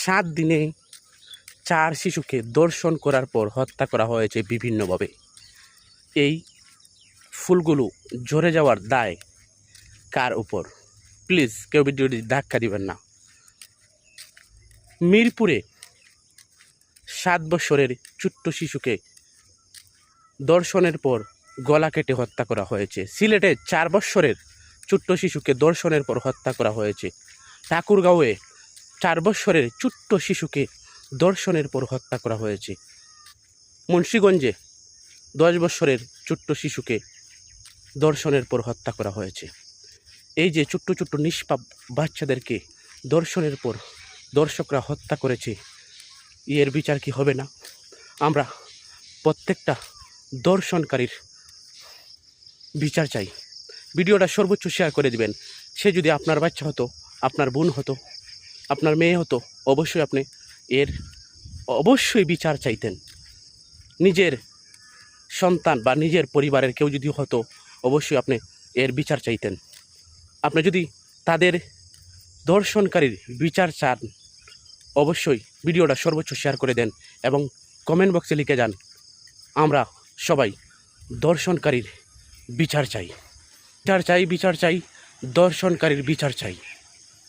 7 দিনে 4 শিশুকে ধর্ষণ করার পর হত্যা করা হয়েছে বিভিন্নভাবে। এই ফুলগুলো ঝরে যাওয়ার দায় কার উপর? প্লিজ কেউ ভিডিওটি ধাক্কা দিবেন না। মিরপুরে 7 বছরের ছোট্ট শিশুকে ধর্ষণের পর গলা কেটে হত্যা করা হয়েছে। সিলেটে 4 বছরের ছোট্ট শিশুকে ধর্ষণের পর হত্যা করা হয়েছে। ঠাকুরগাঁওয়ে 4 বছরের ছোট্ট শিশুকে ধর্ষণের পর হত্যা করা হয়েছে। মুন্সিগঞ্জে 10 বছরের ছোট্ট শিশুকে ধর্ষণের পর হত্যা করা হয়েছে। এই যে ছোট্ট ছোট্ট নিষ্পাপ বাচ্চাদেরকে ধর্ষণের পর দর্শকরা হত্যা করেছে, এর বিচার কি হবে না? আমরা প্রত্যেকটা ধর্ষণকারীর বিচার চাই। ভিডিওটা সর্বোচ্চ শেয়ার করে দিবেন। সে যদি আপনার বাচ্চা হতো, আপনার বোন হতো, আপনার মেয়ে হতো, অবশ্যই আপনি এর অবশ্যই বিচার চাইতেন। নিজের সন্তান বা নিজের পরিবারের কেউ যদি হতো, অবশ্যই আপনি এর বিচার চাইতেন। আপনি যদি তাদের ধর্ষণকারীর বিচার চান, অবশ্যই ভিডিওটা সর্বোচ্চ শেয়ার করে দেন এবং কমেন্ট বক্সে লিখে যান, আমরা সবাই ধর্ষণকারীর বিচার চাই, বিচার চাই, বিচার চাই, ধর্ষণকারীর বিচার চাই।